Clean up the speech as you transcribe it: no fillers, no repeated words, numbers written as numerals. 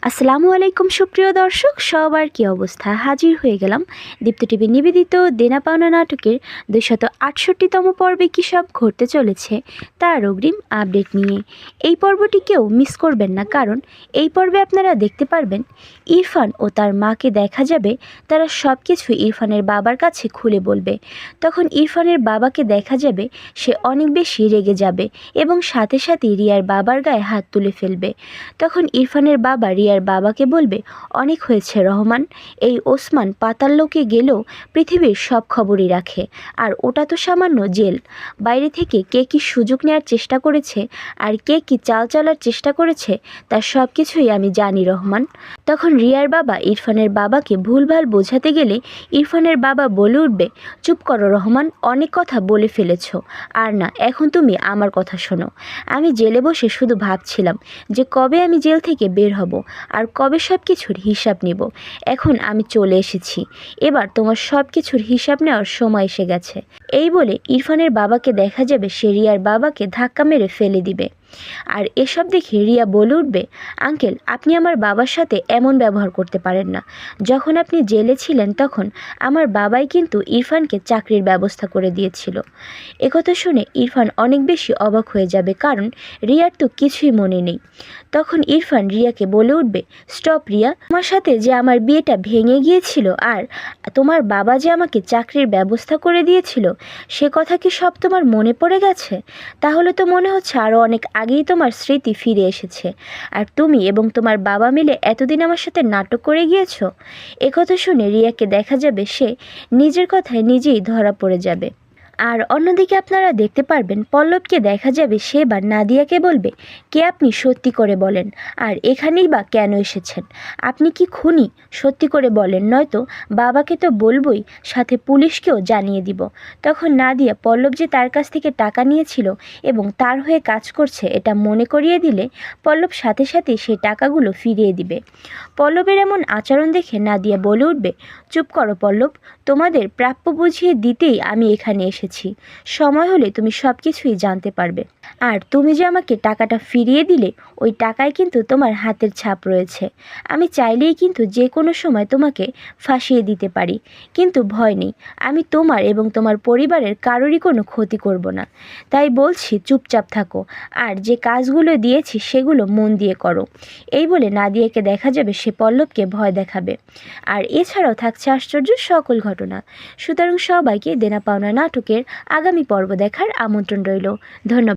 আসসালামু আলাইকুম সুপ্রিয় দর্শক, সবার কি অবস্থা? হাজির হয়ে গেলাম দীপ্ত টিভি নিবেদিত দেনা পাওনা নাটকের 268তম পর্বে কী সব ঘটতে চলেছে তার অগ্রিম আপডেট নিয়ে। এই পর্বটি কেউ মিস করবেন না, কারণ এই পর্বে আপনারা দেখতে পারবেন ইরফান ও তার মাকে দেখা যাবে তারা সব কিছু ইরফানের বাবার কাছে খুলে বলবে। তখন ইরফানের বাবাকে দেখা যাবে সে অনেক বেশি রেগে যাবে এবং সাথে সাথে রিয়ার বাবার গায়ে হাত তুলে ফেলবে। তখন ইরফানের বাবা রিয়ার বাবাকে বলবে, অনেক হয়েছে রহমান, এই ওসমান পাতাল লোকে গেলেও পৃথিবীর সব খবরই রাখে, আর ওটা তো সামান্য জেল। বাইরে থেকে কে কী সুযোগ নেওয়ার চেষ্টা করেছে আর কে কী চাল চালার চেষ্টা করেছে তার সব কিছুই আমি জানি রহমান। তখন রিয়ার বাবা ইরফানের বাবাকে ভুলভাল বোঝাতে গেলে ইরফানের বাবা বলে উঠবে, চুপ করো রহমান, অনেক কথা বলে ফেলেছ, আর না, এখন তুমি আমার কথা শোনো। আমি জেলে বসে শুধু ভাবছিলাম যে কবে আমি জেল থেকে বের হব আর কবে সব কিছুর হিসাব নিব। এখন আমি চলে এসেছি, এবার তোমার সব কিছুর হিসাব নেওয়ার সময় এসে গেছে। এই বলে ইরফানের বাবাকে দেখা যাবে সে রিয়ার বাবাকে ধাক্কা মেরে ফেলে দিবে। আর এসব দেখে রিয়া বলে উঠবে, আঙ্কেল, আপনি আমার বাবার সাথে এমন ব্যবহার করতে পারেন না। যখন আপনি জেলে ছিলেন তখন আমার বাবাই কিন্তু ইরফানকে চাকরির ব্যবস্থা করে দিয়েছিল। একথা শুনে ইরফান অনেক বেশি অবাক হয়ে যাবে, কারণ রিয়ার তো কিছুই মনে নেই। তখন ইরফান রিয়াকে বলে উঠবে, স্টপ রিয়া, তোমার সাথে যে আমার বিয়েটা ভেঙে গিয়েছিল আর তোমার বাবা যে আমাকে চাকরির ব্যবস্থা করে দিয়েছিল সে কথা কি সব তোমার মনে পড়ে গেছে? তাহলে তো মনে হচ্ছে আরও অনেক আগেই তোমার স্মৃতি ফিরে এসেছে, আর তুমি এবং তোমার বাবা মিলে এতদিন আমার সাথে নাটক করে গিয়েছো। একথা শুনে রিয়াকে দেখা যাবে সে নিজের কথায় নিজেই ধরা পড়ে যাবে। আর অন্যদিকে আপনারা দেখতে পারবেন পল্লবকে দেখা যাবে সে বা নাদিয়াকে বলবে, কে আপনি, সত্যি করে বলেন, আর এখানেই বা কেন এসেছেন? আপনি কি খুনি? সত্যি করে বলেন, নয়তো বাবাকে তো বলবই, সাথে পুলিশকেও জানিয়ে দিব। তখন নাদিয়া পল্লব যে তার কাছ থেকে টাকা নিয়েছিল এবং তার হয়ে কাজ করছে এটা মনে করিয়ে দিলে পল্লব সাথে সাথে সেই টাকাগুলো ফিরিয়ে দিবে। পল্লবের এমন আচরণ দেখে নাদিয়া বলে উঠবে, চুপ করো পল্লব, তোমাদের প্রাপ্য বুঝিয়ে দিতেই আমি এখানে এসেছি। সময় হলে তুমি সব কিছুই জানতে পারবে। আর তুমি যে আমাকে টাকাটা ফিরিয়ে দিলে ওই টাকায় কিন্তু তোমার হাতের ছাপ রয়েছে। আমি চাইলেই কিন্তু যে কোনো সময় তোমাকে ফাঁসিয়ে দিতে পারি, কিন্তু ভয় নেই, আমি তোমার এবং তোমার পরিবারের কারোরই কোনো ক্ষতি করব না। তাই বলছি চুপচাপ থাকো, আর যে কাজগুলো দিয়েছি সেগুলো মন দিয়ে করো। এই বলে নাদিয়াকে দেখা যাবে সে পল্লবকে ভয় দেখাবে। আর এছাড়াও থাকছে আশ্চর্য সকল ঘটনা। সুতরাং সবাইকে দেনা পাওনা নাটকের আগামী পর্ব দেখার আমন্ত্রণ রইল। ধন্যবাদ।